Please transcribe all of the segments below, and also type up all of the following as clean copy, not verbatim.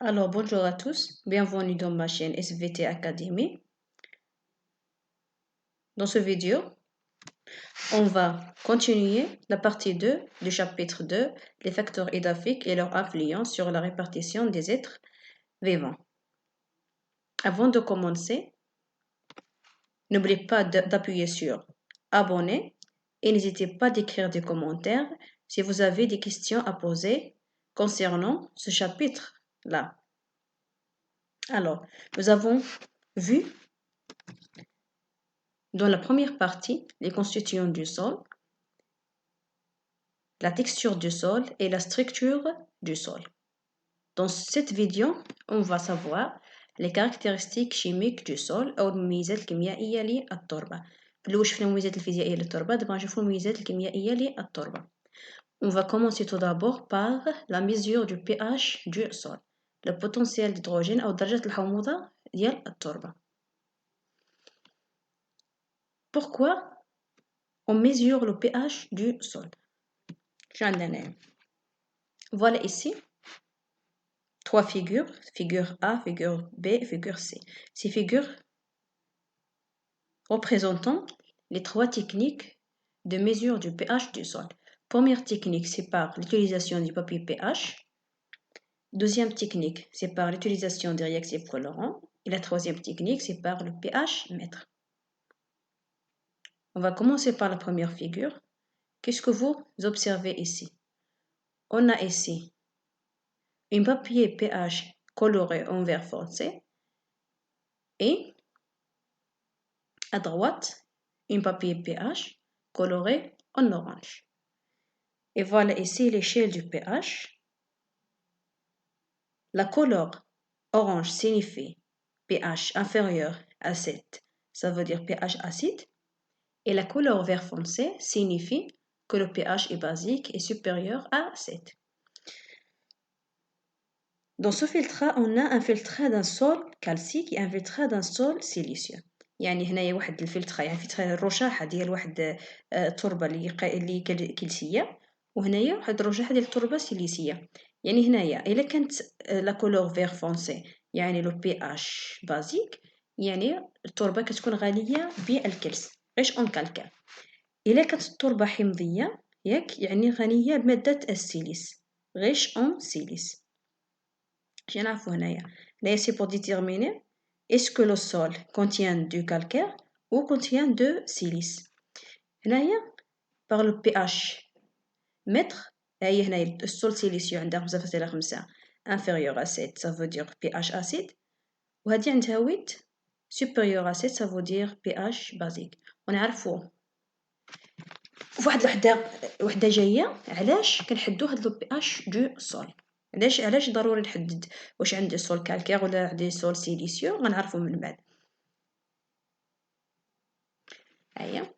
Alors, bonjour à tous, bienvenue dans ma chaîne SVT Academy. Dans ce vidéo, on va continuer la partie 2 du chapitre 2, les facteurs édaphiques et leur influence sur la répartition des êtres vivants. Avant de commencer, n'oubliez pas d'appuyer sur abonner et n'hésitez pas d'écrire des commentaires si vous avez des questions à poser concernant ce chapitre-là. Alors, nous avons vu dans la première partie les constituants du sol, la texture du sol et la structure du sol. Dans cette vidéo, on va savoir les caractéristiques chimiques du sol أو المميزات الكيميائية للتربة. بالأول شفنا المميزات الفيزيائية للتربة، دابا نشوفو المميزات الكيميائية للتربة. On va commencer tout d'abord par la mesure du pH du sol, le potentiel d'hydrogène أو درجة الحموضة ديال التربة. Pourquoi on mesure le pH du sol? Voilà ici trois figures, figure A, figure B, figure C. Ces figures représentant les trois techniques de mesure du pH du sol. Première technique, c'est par l'utilisation du papier pH. Deuxième technique, c'est par l'utilisation des réactifs colorants. Et la troisième technique, c'est par le pH mètre. On va commencer par la première figure. Qu'est-ce que vous observez ici? On a ici un papier pH coloré en vert foncé et à droite, un papier pH coloré en orange. Et voilà ici l'échelle du pH. La couleur orange signifie pH inférieur à 7, ça veut dire pH acide. Et la couleur vert foncé signifie que le pH est basique et supérieur à 7. Dans ce filtrat, on a un filtrat d'un sol calcique et un filtrat d'un sol siliceux. يعني هنايا واحد الفلتره، يعني فلتره الرشاحه ديال واحد التربه اللي كلسيه، وهنايا واحد الرشاحه ديال التربه سيليسيه. يعني هنايا الا كانت لا كولور فيغ فونسي يعني لو بي اش بازيك، يعني التربه كتكون غنيه بالكلس غيش اون كالكال. الا كانت التربه حمضيه ياك يعني غنيه بماده السيليس غيش اون سيليس. Je Là, c'est pour déterminer est-ce que le sol contient du calcaire ou contient de silice. Là, par le pH mètre, le sol siliceux inférieur à 7, ça veut dire pH acide. Ou 8 supérieur à 7, ça veut dire pH basique. On a عارفو واحد الوحده جايه علاش كنحدو هاد لو pH du sol. علاش ضروري نحدد واش عندي سول كالكير ولا عندي سول سيليسيو، غنعرفو من بعد. هيا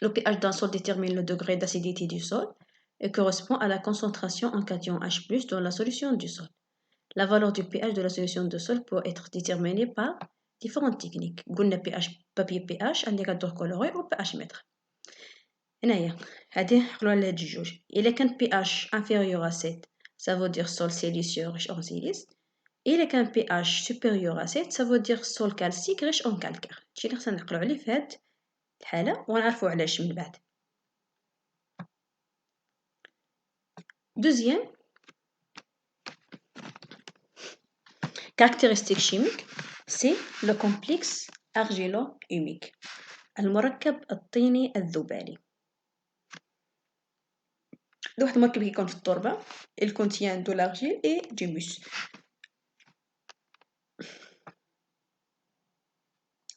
le pH d'un sol détermine le degré d'acidité du sol et correspond à la concentration en cation H+ dans la solution du sol. La valeur du pH de la solution du sol peut être déterminée par différentes techniques. قلنا pH papier pH indicateur coloré ou pH mètre. هنايا هادي نحقلو على هاد الجوج. إلا كان pH inférieur à 7, ça veut dire sol siliceux riche en silice. Et إلا كان pH supérieur à 7, ça veut dire sol calcique riche en calcaire. هادشي اللي خصنا نعقلو عليه في هاد الحالة ونعرفو علاش من بعد. Deuxième caractéristique chimique, c'est le complexe argilo-humique. المركب الطيني الذبالي. واحد المركب كيكون في التربة. Il contient de l'argile et du humus.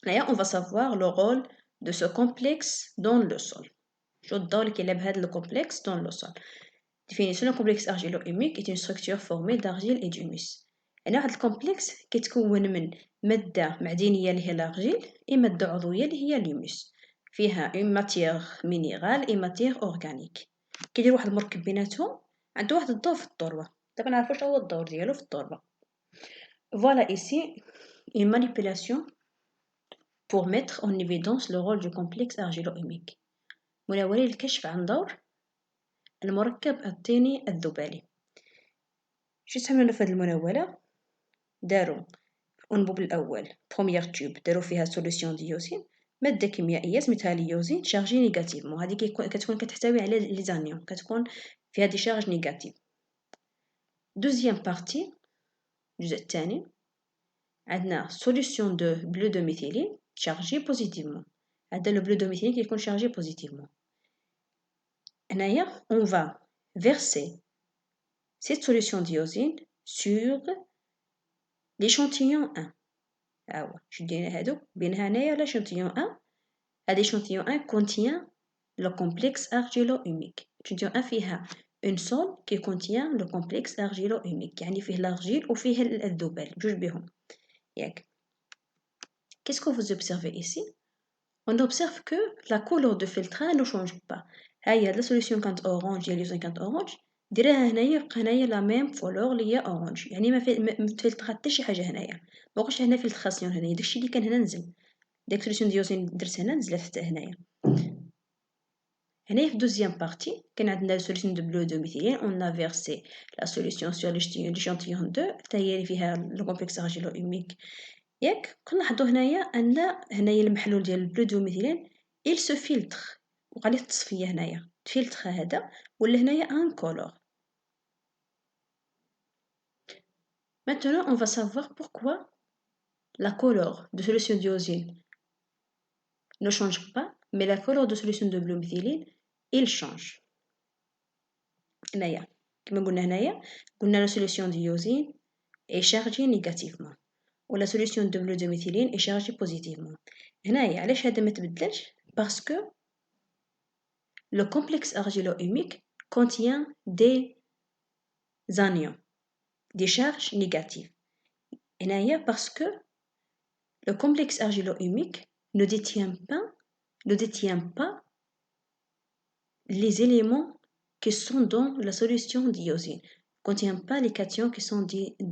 Là, on va savoir le rôle de ce complexe dans le sol. شو الدور اللي كيلعب هذا le complexe dans le sol. Définition: le complexe argilo-humique est une structure formée d'argile et d'humus. هنا واحد الكومبلكس كيتكون من مادة معدنية اللي هي الارجيل et مادة عضوية اللي هي اليوموس. فيها une matière minérale et matière organique. كيدير واحد المركب بيناتهم عنده واحد الدور في التربة. دابا نعرفوا شنو هو الدور ديالو في التربة. Voilà ici une manipulation pour mettre en évidence le rôle du complexe argilo-humique. مناولة للكشف عن دور المركب الطيني الذبالي. جيت عملنا في هاد المناولة دارو الأنبوب الأول بروميير تيوب دارو فيها سوليسيون ديوزين مادة كيميائية سميتها ليوزين شارجي نيجاتيفمون هادي كتكون كتحتوي على لي زانيون كتكون فيها دي شارج نيجاتيف. دوزيام بارتي الجزء الثاني عندنا سوليسيون دو بلو دو ميثيلين شارجي بوزيتيفمون هذا لو بلو دو ميثيلين كيكون شارجي بوزيتيفمون. هنايا on va verser cette solution d'iosine sur l'échantillon 1. هاهو شدينا هادو بينها هنايا l'échantillon 1. هاد l'échantillon 1 contient le complexe argilo-humique. l'échantillon 1 فيها une sol qui contient le complexe argilo-humique يعني فيه l'argile وفيه الذبال بجوج بهم ياك. Qu'est-ce que vous observez ici? On observe que la couleur de filtrage ne change pas. هاهي la solution كانت orange ديال اليوزين كانت orange ديريها هنايا يبقى هنايا لا ميم كولور اللي هي orange يعني ما تفلترات حتى شي حاجه هنايا مابقاش هنا فلتراسيون هنايا داكشي اللي كان هنا نزل داك سوليسيون ديوزين درت هنا نزلت حتى هنايا. هنايا في دوزيام بارتي كان عندنا لا سوليسيون دو بلو دو ميثيلين اون ا فيرسي لا سوليسيون سور ليشانتيون 2 حتى هي اللي فيها لو كومبلكس ارجيلو اوميك ياك. كنلاحظوا هنايا ان هنايا المحلول ديال البلو دو ميثيلين il se filtre وقع ليه التصفيه هنايا تفلتر هذا ولا هنايا ان كولور. Maintenant, on va savoir pourquoi la couleur de solution d'iosine ne change pas, mais la couleur de solution de bleu-méthylène, il change. هنايا كما قلنا هنايا قلنا la solution d'iosine est chargée négativement و la solution de bleu-de-méthylène est chargée positivement. هنايا علاش هذا ما تبدلش؟ parce que le complexe argilo-humique contient des anions, des charges négatives. هنايا parce que le complexe argilo-humique ne détient pas les éléments qui sont dans la solution d'iosine. Ne contient pas les cations qui sont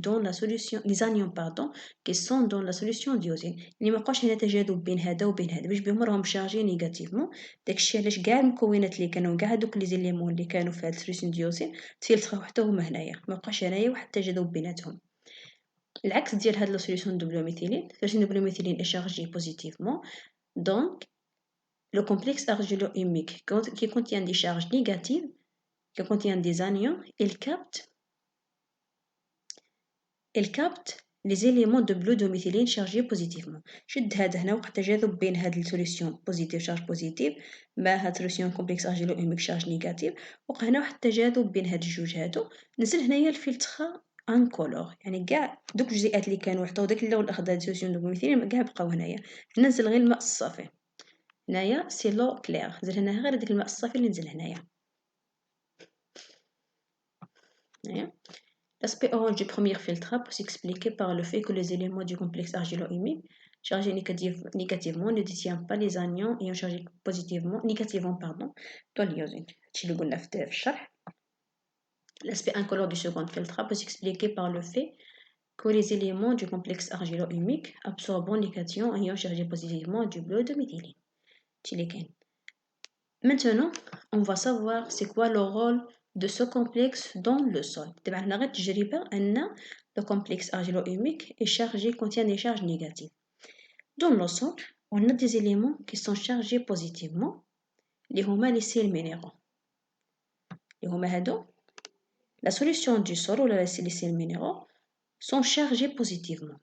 dans la solution, les anions pardon, qui sont dans la solution d'iosine. اللي ما بقاش هنا تجاذب بين هذا وبين هذا باش بهم راهم شارجي نيجاتيفمون. داكشي علاش كاع المكونات اللي كانوا كاع هذوك لي زيليمون اللي كانوا في هاد السوليسيون ديوزين تفلتراو حتى هما هنايا ما بقاش هنايا واحد التجاذب بيناتهم. العكس ديال هاد لا solution de bleu-méthylène. solution de bleu-méthylène est chargée positivement. Donc, le complexe argilo-humique qui contient des charges négatives, qui contient des anions, il capte les éléments de bleu-de-méthylène chargés positivement. شد هذا هنا وقع تجاذب بين هاد السوليسيون بوزيتيف شارج بوزيتيف مع هاد سوليسيون كومبلكس argilo-humique شارج نيجاتيف وقع هنا واحد التجاذب بين هاد الجوج هادو نزل هنايا الفلتر ان كولور يعني كاع دوك الجزيئات اللي كانوا عطاو داك اللون الاخضر ديال سوليسيون دو ميثيلين كاع بقاو هنايا. ننزل غير الماء الصافي هنايا سي لو كلير نزل هنا غير داك الماء الصافي اللي نزل هنايا. L'aspect orange du premier filtrage peut s'expliquer par le fait que les éléments du complexe argilo-humique chargés négativement ne détiennent pas les anions ayant chargé négativement dans l'iosine. L'aspect incolore du second filtrage peut s'expliquer par le fait que les éléments du complexe argilo-humique absorbent les cations ayant chargé positivement du bleu de méthylène. Maintenant, on va savoir c'est quoi le rôle de ce complexe dans le sol. Le complexe argilo-humique est chargé, contient des charges négatives. Dans le sol, on a des éléments qui sont chargés positivement, les sels minéraux. La solution du sol ou les sels minéraux sont chargés positivement.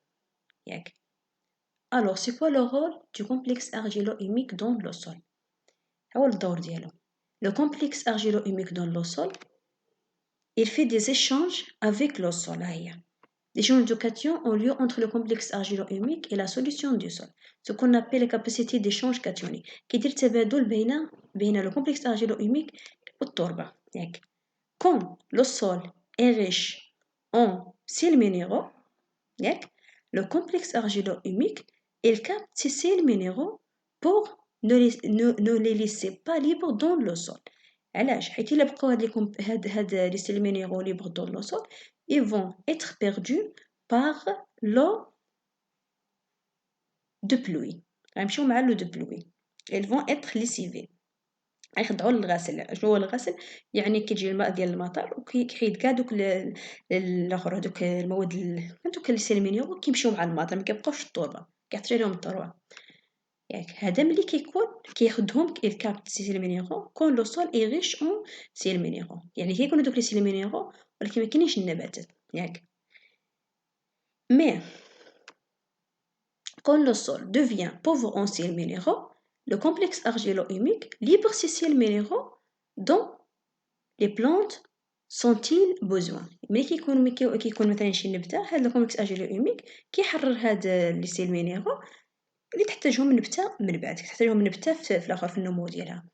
Alors, c'est quoi le rôle du complexe argilo-humique dans le sol? Le complexe argilo-humique dans le sol, il fait des échanges avec le sol. Les échanges de cations ont lieu entre le complexe argilo-humique et la solution du sol, ce qu'on appelle la capacité d'échange cationique, qui dit le complexe argilo-humique et la terre. Quand le sol est riche en sels minéraux, le complexe argilo-humique il capte ces sels minéraux pour ne les laisser pas libres dans le sol. علاش حيت الا بقاو هاد لي سيل مينيرو libres dans le sol ils vont être perdus par l'eau de pluie غيمشيو مع l'eau de pluie ils vont être lessivés غيخضعوا للغسل. شنو هو الغسل؟ يعني كيجي الماء ديال المطر كيحيد كاع دوك الاخر هادوك المواد هادوك السيليمينيو كيمشيو مع المطر، ما كيبقاوش في التربه، كيعطي لهم التروه. ياك هذا ملي كيكون كياخدهم الكابت سي مينيرو كون لو سول اي ريش اون سي مينيرو، يعني كيكونوا دوك لي سي مينيرو ولكن ما كاينينش النباتات. ياك مي quand le sol devient pauvre en sels minéraux, le complexe argilo-humique libère ces sels minéraux dont les plantes sont-ils besoin. ملي كيكون مثلا شي نبته، هذا الكومبلكس argilo-humique كيحرر هاد لي سيل مينيرو اللي تحتاجهم النبته من بعد، تحتاجهم النبته في الاخر في النمو ديالها.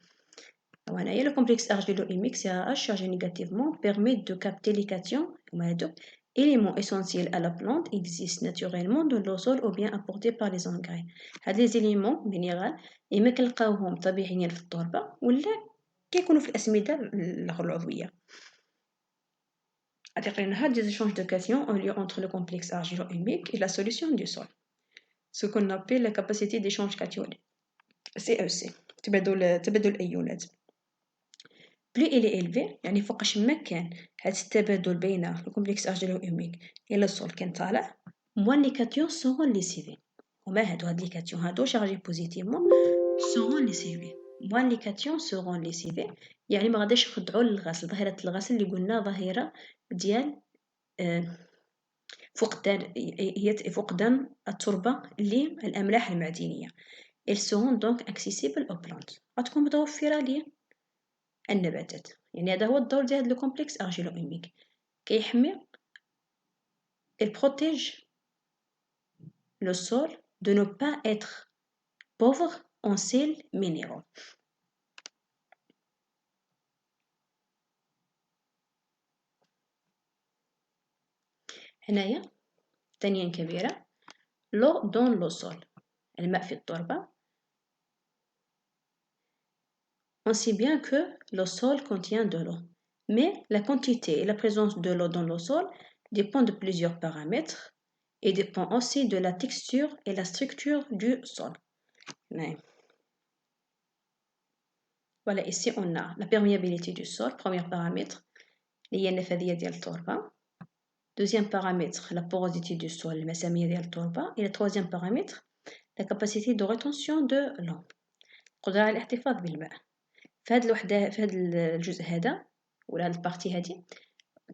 وهنايا le complexe argilo-humique CaH chargé négativement permet de capter les cations هما هادوك éléments essentiels à la plante existent naturellement dans le sol ou bien apportés par les engrais. هاد les éléments minéraux إما كنلقاوهم طبيعيا في التربة ولا كيكونوا في الأسمدة الآخر العضوية. أعتقد des échanges de cations ont lieu entre le complexe argilo-humique et la solution du sol, ce qu'on appelle la capacité d'échange cationique CEC تبادل الأيونات. plus il est élevé يعني فوقاش ما كان هاد التبادل بين الكومبلكس argilo-humique et le sol كان طالع، moins les cations seront lessivés. وما هاد لي كاتيون هادو شارجي بوزيتيفمون seront lessivés. moins les cations seront lessivés يعني ما غاديش يخضعوا للغسل. ظاهرة الغسل اللي قلنا ظاهرة ديال فقدان التربة للأملاح المعدنية. Elles seront donc accessibles aux plantes. غتكون متوفرة ليه النباتات. يعني هذا هو الدور ديال لو كومبلكس argilo-humique، كيحمي il protège le sol de ne pas être pauvre en sels minéraux. هنايا ثانيا كبيرة l'eau dans le sol، الماء في التربة. On sait bien que le sol contient de l'eau, mais la quantité et la présence de l'eau dans le sol dépend de plusieurs paramètres et dépend aussi de la texture et la structure du sol. Voilà, ici on a la perméabilité du sol, premier paramètre, اللي هي النفاذية ديال التربة. Deuxième paramètre, la porosité du sol, المسامية ديال التربة. Et le troisième paramètre, la capacité de rétention de l'eau، القدرة على الاحتفاظ بالماء. في هذا الجزء هذا ولا هذه البارتي هذه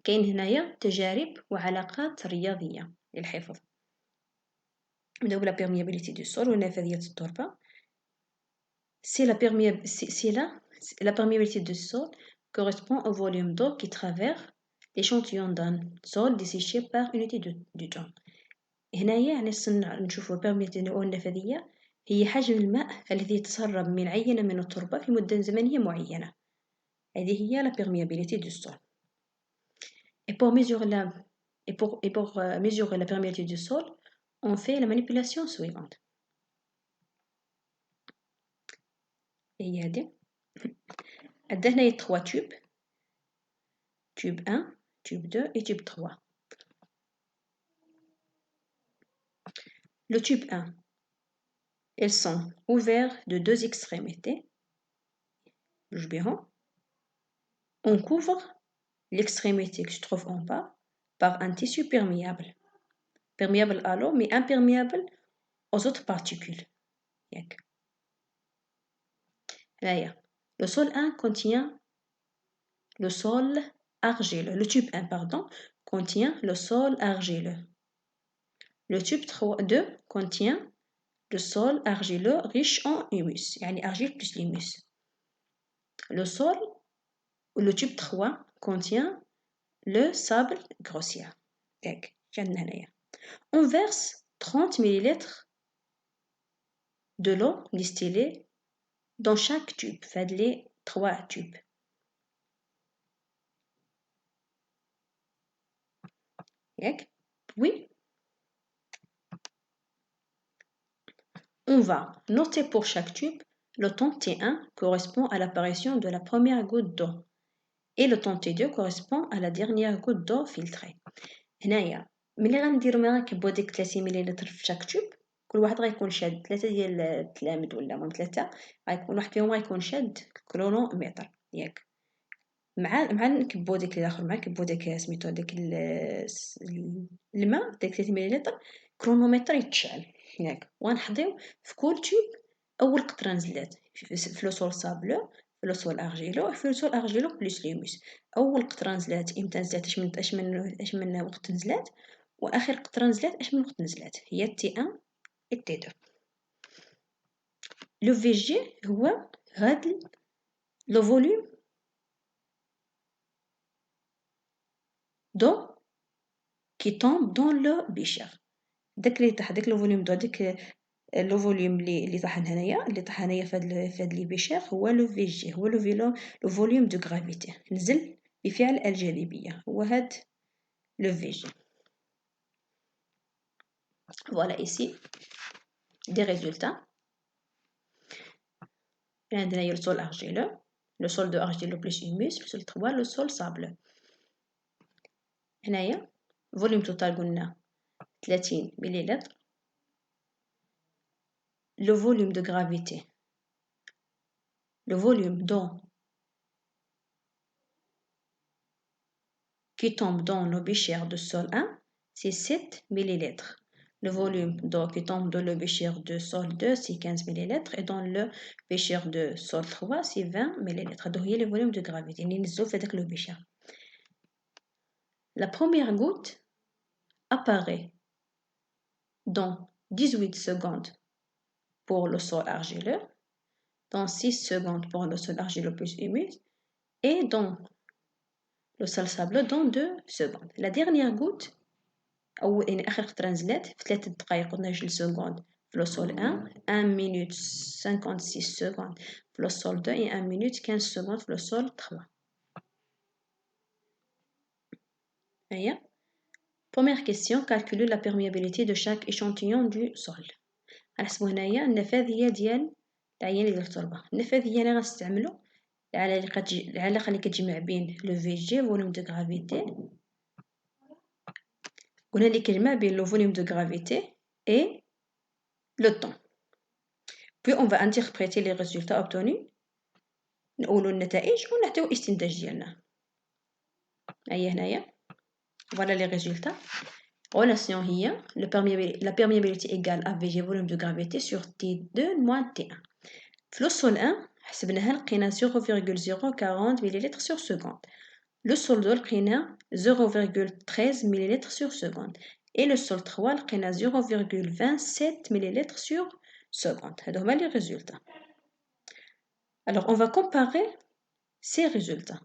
كاين هنايا تجارب وعلاقات رياضية للحفظ. نبداو بلا perméabilité du sol ونفاذية التربة. La perméabilité du sol correspond au volume d'eau qui traverse l'échantillon d'un sol desséché par unité du temps. هنايا يعني نشوفوا perméabilité أو النفاذية هي حجم الماء الذي يتسرب من عينة من التربة في مدة زمنية معينة. هذه هي la perméabilité du sol. Et pour mesurer la perméabilité du sol, on fait la manipulation suivante. هي هذه. عندنا هنايا 3 tubes. Tube 1, tube 2 et tube 3. Le tube 1, ils sont ouverts de 2 extrémités. On couvre l'extrémité qui se trouve en bas par un tissu perméable. Perméable à l'eau, mais imperméable aux autres particules. Le sol 1 contient le sol argileux. Le tube 1, pardon, contient le sol argileux. Le tube 2 contient le sol argileux riche en humus, يعني argile plus humus. Le tube 3 contient le sable grossier. On verse 30 ml de l'eau distillée dans chaque tube, fait les 3 tubes. Oui. On va noter pour chaque tube le temps T1 correspond à l'apparition de la première goutte d'eau et le temps T2 correspond à la dernière goutte d'eau filtrée. هنايا ملي غنديرو ملي غنكبو ديك 30 ملل في شاك تيوب كل واحد غيكون شاد 3 ديال التلامذ ولا المهم 3 غيكون واحد فيهم غيكون شاد كرونومتر ياك مع نكبو ديك الاخر مع نكبو داك سميتو داك الماء داك 3 مليلتر كرونومتر يتشعل ياك وغنحضيو في كل توب اول قطره نزلات في لو سول سابلو في لو سول ارجيلو في لو سول ارجيلو بلس ليموس اول قطره نزلات امتى نزلات اش من وقت نزلات واخر قطره نزلات اش من وقت نزلات هي تي 1 و تي 2 لو في جي هو هاد لو فوليوم دو qui tombe dans le bécher داك اللي طاح داك لو فوليوم دو داك لو فوليوم اللي طاح هنايا فهاد لي بيشير هو لو في جي هو لو فوليوم دو غرافيتي نزل بفعل الجاذبيه هو هاد لو في جي فوالا ايسي دي ريزولتا عندنا لو سول ارجيلو لو سول دو ارجيلو بلس هوموس لو سول 3 لو سول سابلو هنايا فوليوم توتال قلنا 30 مليلتر le volume de gravité, le volume d'eau qui tombe dans nos béchers de sol 1, c'est 7 millilitres. Le volume d'eau qui tombe dans le bécher de sol 2, c'est 15 millilitres. Et dans le bécher de sol 3, c'est 20 millilitres. Donc, il y a le volume de gravité. Le bécher. La première goutte apparaît dans 18 secondes pour le sol argileux, dans 6 secondes pour le sol argileux plus humide, et dans le sol sableux dans 2 secondes. La dernière goutte, ou يعني آخر قطرة نزلت في 3 دقايق و 12 secondes في le sol 1, 1 minute 56 secondes في le sol 2 et 1 minute 15 secondes في le sol 3. هيا première question, calculer la perméabilité de chaque échantillon du sol. غنحسبو هنايا النفاذية ديال العينة ديال التربة. النفاذية اللي غنستعملو العلاقة اللي كتجمع بين لو في جي فوليوم دو غرافيتي قلنا اللي كيجمع بين لو فوليوم دو غرافيتي et le temps. Puis on va interpréter les résultats obtenus نقولوا النتائج ونعطيو الاستنتاج ديالنا. هيا هنايا voilà les résultats. Relation هي la perméabilité égale AVG volume de gravité sur T2 moins T1. في لو سول 1 حسبناها لقينا 0,040 مليلتر sur seconde. Le sol 2 لقينا 0,13 ml sur seconde et le sol 3 لقينا 0,27 ml sur seconde. هادو هما les résultats. Alors on va comparer ces résultats.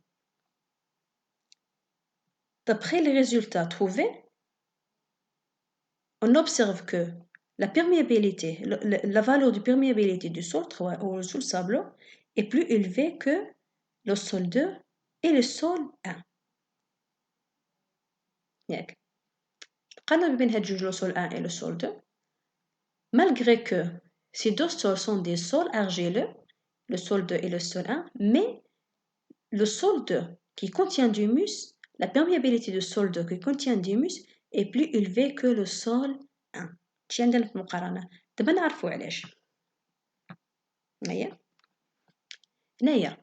D'après les résultats trouvés, on observe que la perméabilité, la valeur de perméabilité du sol 3 ou le sol sableux est plus élevée que le sol 2 et le sol 1. ياك قارنا بين هاد جوج لو سول 1 et le sol 2 malgré que ces deux sols sont des sols argileux le sol 2 et le sol 1 mais le sol 2 qui contient du humus la perméabilité du sol 2 qui contient du humus est plus élevée que le sol 1 شي عندنا في المقارنة دابا نعرفو علاش هنايا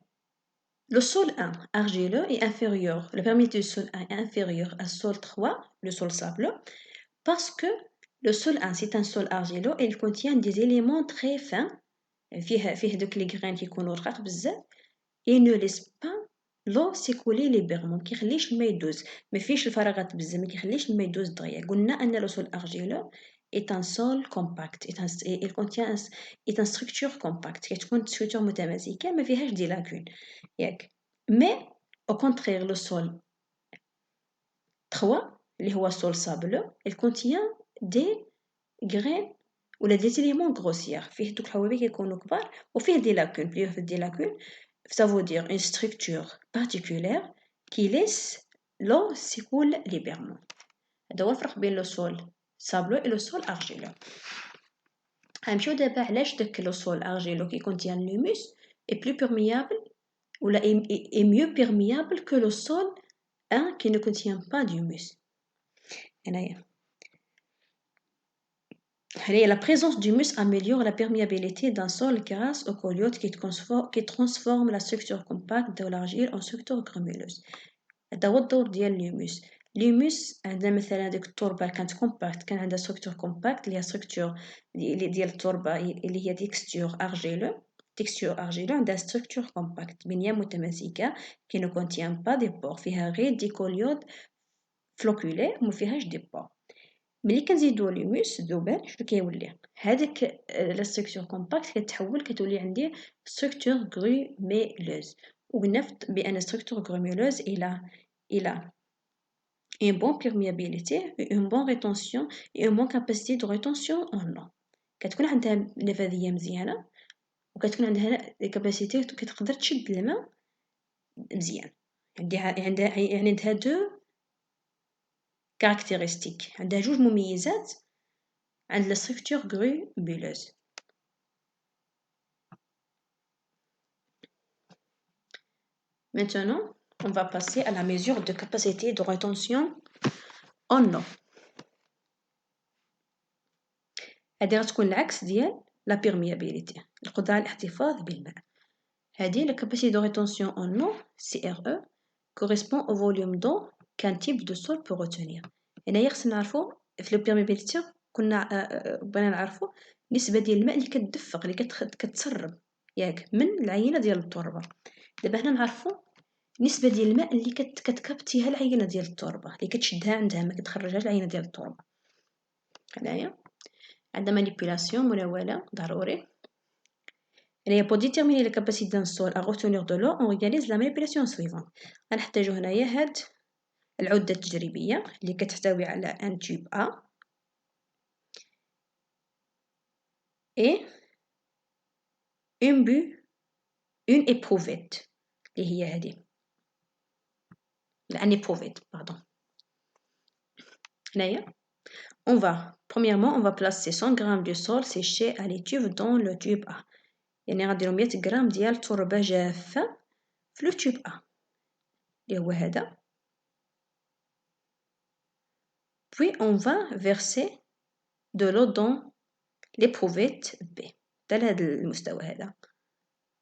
le sol 1 argileux est inférieur la perméabilité du sol 1 est inférieure à sol 3 le sol sableux parce que le sol 1 c'est un sol argileux et il contient des éléments très fins فيه دوك لي غران كيكونوا رقاق بزاف et ne laisse pas l'eau s'écouler librement ما كيخليش الماء يدوز ما فيش الفراغات بزاف ما كيخليش الماء يدوز دغيا قلنا ان لو سول argileux est un sol compact il contient est une structure compacte كتكون structure متماسكه ما فيهاش دي لاكون ياك mais au contraire le sol 3 اللي هو sol sableux il contient des graines ولا des éléments grossiers فيه دوك الحوايج كيكونوا كبار وفيه دي لاكون فيه دي لاكون ça veut dire une structure particulière qui laisse l'eau s'écoule librement هذا هو الفرق بين لو سول sableux et le sol argileux غنمشيو دابا علاش داك لو سول argileux qui contient l'humus est plus perméable ou est mieux perméable que le sol 1 qui ne contient pas d'humus هنايا La présence d'humus améliore la perméabilité d'un sol grâce au colloïdes qui transforme la structure compacte de l'argile en structure granuleuse. هذا هو الدور ديال الهيوموس. الهيوموس عندنا مثلا ديك التربه اللي كانت كومباكت كان عندها ستركتور كومباكت اللي هي ستركتور ديال التربه اللي هي تكستور ارجيلو عندها ستركتور كومباكت بنيه متماسكه كي نو كونتيان با دي بور فيها غير دي كوليود فلوكولي وما فيهاش دي بور. ملي كنزيدو الهيوموس ذوبان شنو كيولي هذيك لا ستركتور كومباكت كتولي عندي ستركتور غروميلوز. وقلنا بان ستركتور غروميلوز الى une bonne perméabilité, une bonne rétention et une bonne capacité de rétention en eau. كتكون عندها نفاذية مزيانة وكتكون عندها كاباسيتي كتقدر تشد الماء مزيان. عندها دو كاركتيرستيك، عندها جوج مميزات عند لا ستركتور غروميلوز. Maintenant, on va passer à la mesure de capacité de rétention en eau. هذه غتكون العكس ديال لا بيرميابيليتي، القدرة على الاحتفاظ بالماء. هذه la capacité de rétention en eau CRE correspond au volume d'eau qu'un type de sol peut retenir. هنايا خصنا نعرفو في لو بيرميابيليتي كنا بغينا نعرفو النسبة ديال الماء اللي كتدفق اللي كتسرب ياك من العينة ديال التربة. دابا هنا نعرفو النسبة ديال الماء اللي كتكابتيها العينة ديال التربة اللي كتشدها عندها ما كتخرجهاش العينة ديال التربة. هنايا عندنا مانيبيولاسيون مناولة ضروري. Pour déterminer la capacité d'un sol à retenir de l'eau, on réalise la manipulation suivante. غنحتاجو هنايا هاد العدة التجريبية اللي كتحتوي على un tube A et une éprouvette اللي هي هادي un éprouvette pardon. هنايا premièrement on va placer 100 grammes de sol séché à l'étuve dans le tube A. يعني غنديرو 100 غرام ديال تربة جافة في لو tube A اللي هو هذا. Puis on va verser de l'eau dans l'éprouvette B. حتى لهاد المستوى هذا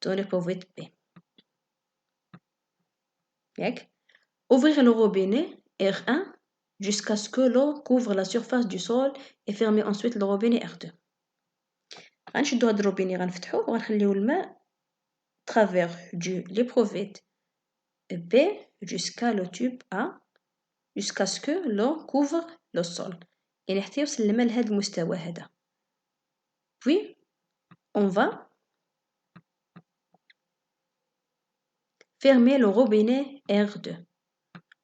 dans l'éprouvette B. ياك ouvrir le robinet R1 jusqu'à ce que l'eau couvre la surface du sol et fermer ensuite le robinet R2. غنشدو هاد الروبيني غنفتحوه وغنخليو الماء travers l'éprouvette B jusqu'à le tube A jusqu'à ce que l'eau couvre le sol. يعني حتى يوصل الماء لهاد المستوى هذا. Puis on va fermer le robinet R2.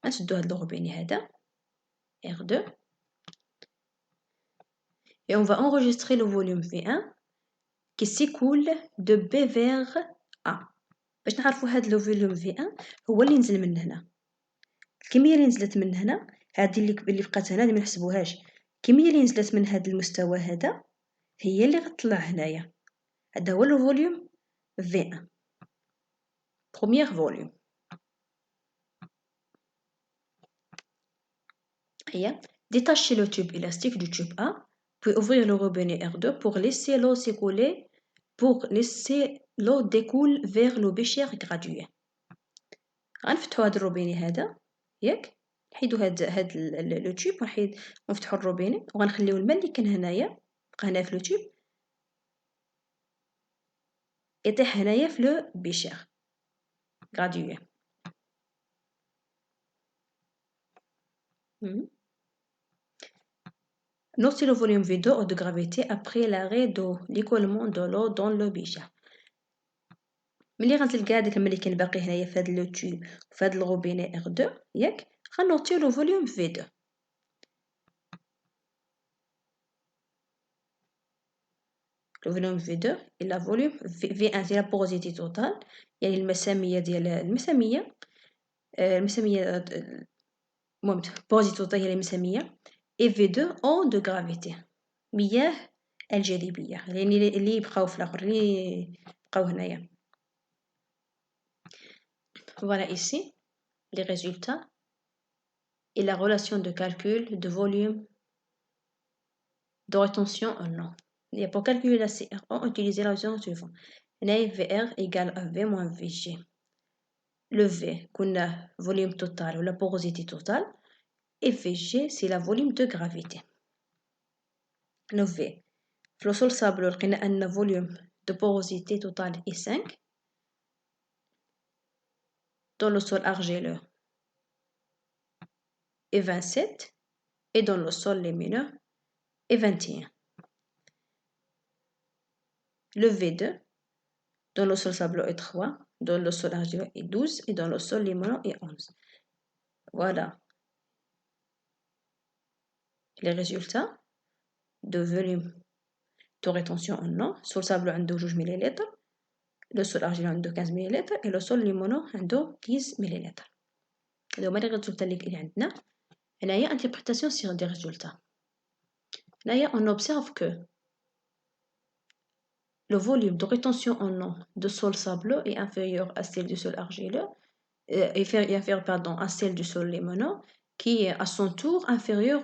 غنشدو هاد الروبيني هذا R2 et on va enregistrer le volume V1 qui s'écoule de B vers A. باش نعرفو هاد لو فوليوم V1 هو اللي نزل من هنا. الكمية اللي نزلت من هنا هادي اللي بقات هنا اللي منحسبوهاش. الكمية اللي نزلت من هاد المستوى هذا هي اللي غتطلع هنايا. هذا هو لو فوليوم V1 premier volume. هي détacher le tube élastique du tube A puis ouvrir le robinet R2 pour laisser l'eau découle vers le bécher gradué. غنفتحو هاد الروبيني هذا ياك نحيدو هاد لو تيوب ونفتحو الروبيني وغنخليو الماء اللي كان هنايا بقى هنا في لو تيوب يطيح هنايا في لو بيشير غراديوي. Notez le volume V2 ou de gravité après l'arrêt de l'écoulement de l'eau dans le bécher. ملي غنتلقى هذاك الماء اللي كان باقي هنايا في هاد لو تيوب وفي هاد الروبيني R2 ياك غنوتيو لو فوليوم V2. Le volume V2 et la volume V1 c'est la porosité totale يعني المسامية ديال المهم porosité totale هي المسامية et V2 eau de gravité مياه الجاذبية يعني اللي بقاو في الآخر اللي بقاو هنايا. Voilà ici les résultats et la relation de calcul de volume de rétention en eau. Et pour calculer la CR, on utilise la raison suivante. VR égale à V moins VG. Le V, qu'on a volume total ou la porosité totale, et VG, c'est la volume de gravité. Le V, le sol sableux, on a un volume de porosité totale est 5. Dans le sol argileux, est 27. Et dans le sol lumineux, est 21. Le V2, dans le sol sableux est 3, dans le sol argileux est 12 et dans le sol limoneux est 11. Voilà les résultats de volume de rétention en eau. Le sol sableux a 12 ml, le sol argileux a 15 ml et le sol limoneux a 10 ml. هذوما les résultats اللي عندنا. هنايا interprétation sur des résultats. Là, on observe que le volume de rétention en eau de sol sableux est inférieur à celle du sol argileux, à celle du sol limoneux, qui est à son tour inférieur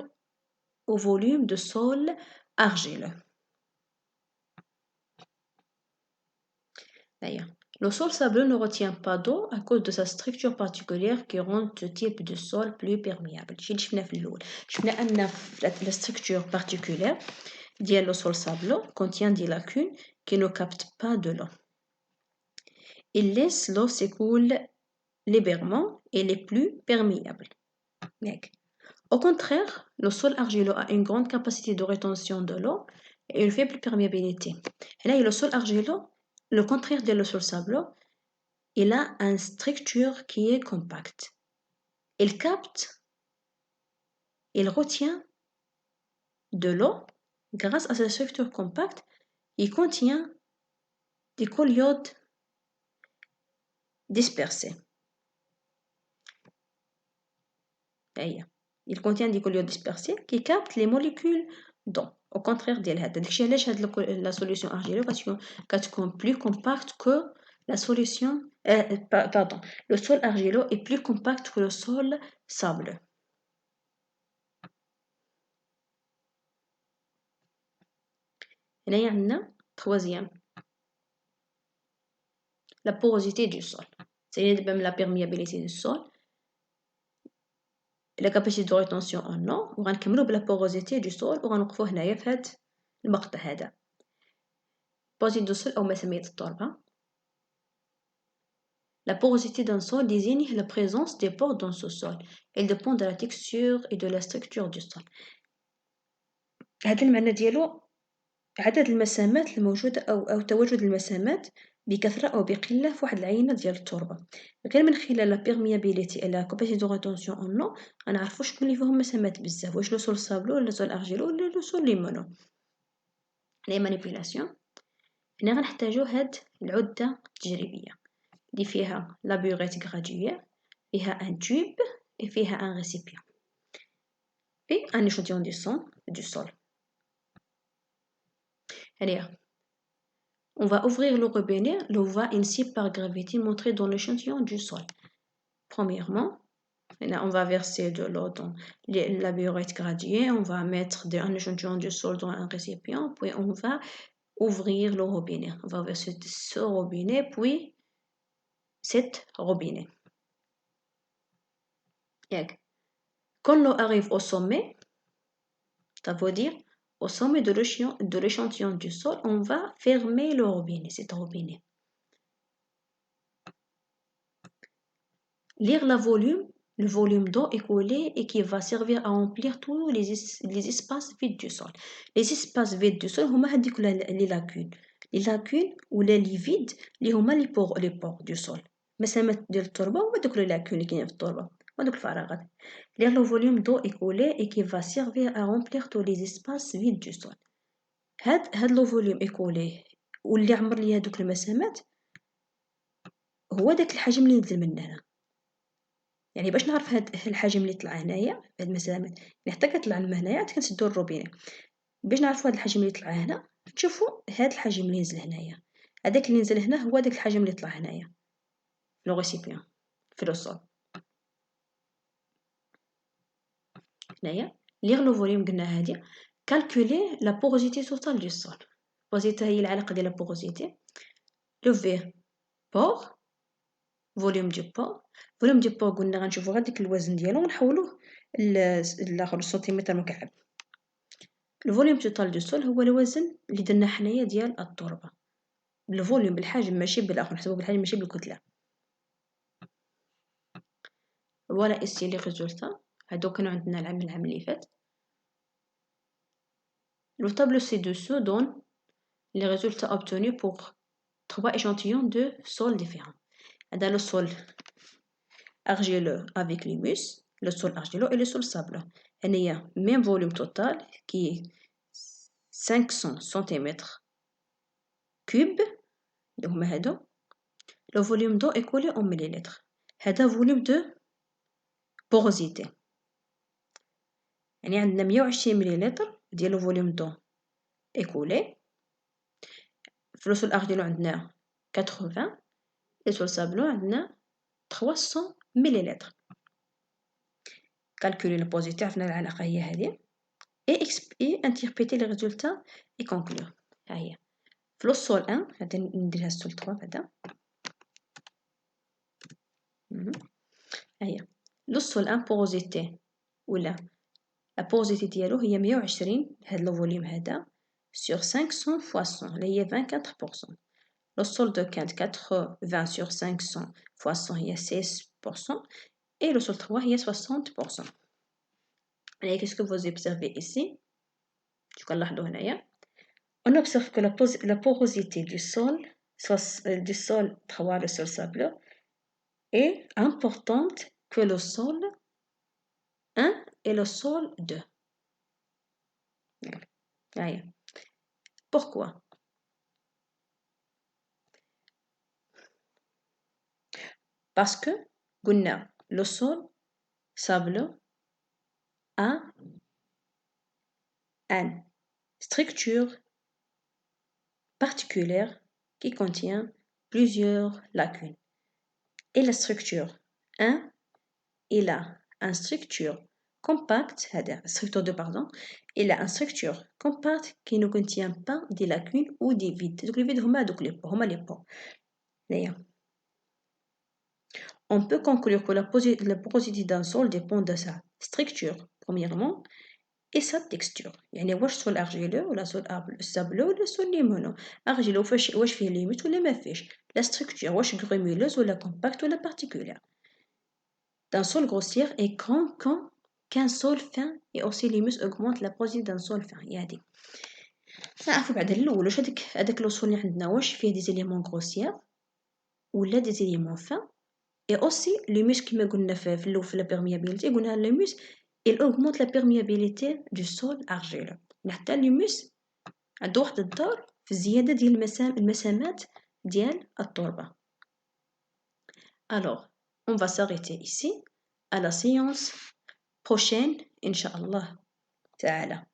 au volume de sol argileux. D'ailleurs, le sol sableux ne retient pas d'eau à cause de sa structure particulière qui rend ce type de sol plus perméable. La structure particulière le sol sableux contient des lacunes qui ne captent pas de l'eau. Il laisse l'eau s'écouler librement et est plus perméable. Au contraire, le sol argileux a une grande capacité de rétention de l'eau et une faible perméabilité. Et là, le sol argileux, le contraire de le sol sableux, il a une structure qui est compacte. Il capte, il retient de l'eau grâce à sa structure compacte. Il contient des colloïdes dispersés. Il contient des colloïdes dispersés qui captent les molécules d'eau. Au contraire de la solution argileuse est plus compacte que la solution. Le sol argileux est plus compact que le sol sableux. Et là, troisième, la porosité du sol. C'est même la perméabilité du sol. La capacité de rétention en eau وغنكملوا بلا porosité du sol وغنوقفوا هنايا في هذا المقطع هذا. porosité du sol أو ما سميت التربة. La porosité d'un sol désigne la présence des pores dans ce sol. Elle dépend de la texture et de la structure du sol. هذا المعنى ديالو عدد المسامات الموجودة أو تواجد المسامات بكثرة أو بقلة في واحد العينة ديال التربة. غير من خلال لا perméabilité et la capacité de rétention en eau غنعرفوا شكون اللي فيهم مسامات بزاف، واش لو سول صابلو ولا سول أرجيلو ولا لو سول ليمونو. لي مانيبيولاسيون هنا غنحتاجو هاد العدة التجريبية اللي فيها لا بوريت غراديوير، فيها ان توب et فيها un récipient et un échantillon du sol. Allez, on va ouvrir le robinet, l'eau va ainsi par gravité montrer dans l'échantillon du sol. Premièrement, on va verser de l'eau dans la burette graduée, on va mettre un échantillon du sol dans un récipient, puis on va ouvrir le robinet. On va verser ce robinet, puis cet robinet. Quand l'eau arrive au sommet, ça veut dire au sommet de l'échantillon du sol, on va fermer le robinet, cet robinet. Lire le volume d'eau écoulé et qui va servir à remplir tous les espaces vides du sol. Les espaces vides du sol, هما هذيك les lacunes. Les lacunes ou les vides اللي هما les pores du sol. مسامات ديال التربة هما دوك les lacunes اللي كاينين في التربة. هما دوك الفراغات. Lire le volume d'eau écoulé et qui va servir à remplir tous les espaces vides du sol. هاد لو فوليوم écoulé واللي عمر ليا دوك المسامات هو داك الحجم اللي نزل من هنا. يعني باش نعرف هاد الحجم اللي طلع هنايا هاد المسامات يعني حتى كطلع لما هنايا عاد كنسدو الروبيني باش نعرفوا هاد الحجم اللي طلع هنا. تشوفوا هاد الحجم اللي نزل هنايا، هذاك اللي نزل هنا هو داك الحجم اللي طلع هنايا لو ريسيبيون في لو سول. هنايا ليغ لو فوليوم قلنا هادي calculer la porosité totale du sol. porosité هي العلاقة ديال la porosité. Le V pore volume du pore. volume du pore قلنا غنشوفو غير ديك الوزن ديالو ونحولوه لاخر السنتيمتر مكعب. الفوليوم توتال دو سول هو الوزن اللي درنا حنايا ديال التربة، بالفوليوم بالحجم ماشي بالاخر، نحسبو بالحجم ماشي بالكتلة. فوالا إيسي لي ريزولتا هادو كانوا عندنا العام اللي فات. Le tableau ci-dessous donne les résultats obtenus pour 3 échantillons de sol différents. هذا le sol argileux avec l'humus, le sol argileux et le sol sableux. هنايا même volume total qui est 500 cm3 اللي هما هادو. Le volume d'eau écoulé en millilitres. هذا volume de porosité. يعني عندنا 120 مليلتر ديال volume d'eau écoulé. في السول argileux عندنا 80 et sur le sableux عندنا 300 مليلتر. calculer la porosité عرفنا العلاقة هي هذه et interpréter les résultats et conclure. ها هي في السول 1 غادي نديرها السول 3 بعدا. ها هي السول 1 porosité ولا la porosité ديالو هي 120 هاد لو فوليوم هذا sur 500 fois 100 اللي هي 24%. Le sol de 80 sur 500 fois 100 هي 16% et le sol 3 هي 60%. Et qu'est-ce que vous observez ici? On observe que la porosité du sol 3 le sol sableux est importante que le sol 1 et le sol 2. Pourquoi? Parce que le sol sableux a une structure particulière qui contient plusieurs lacunes. Et la structure 1, il a une structure compacte, il a une structure compacte qui ne contient pas des lacunes ou des vides. Donc les vides, هما les pores. D'ailleurs, on peut conclure que la porosité d'un sol dépend de sa structure, premièrement, et sa texture. يعني واش سول argileux ولا سول sableux ولا سول limoneux. argileux واش فيه limite ولا ما فيش. La structure واش granuleuse ولا compacte ولا particulière. D'un sol grossier est grand qu'un sol fin et aussi l'humus augmente la porosité d'un sol fin. يادي نعرفو بعد الأول واش هذاك لو سول اللي عندنا واش فيه des éléments grossiers ولا des éléments fins. Et aussi l'humus كما قلنا في الأول في la perméabilité قلنا l'humus il augmente la perméabilité du sol argileux. حتى l'humus عنده واحد الدور في الزيادة ديال المسامات ديال التربة. Alors, on va s'arrêter ici. À la séance prochaine, Inch'Allah Ta'ala.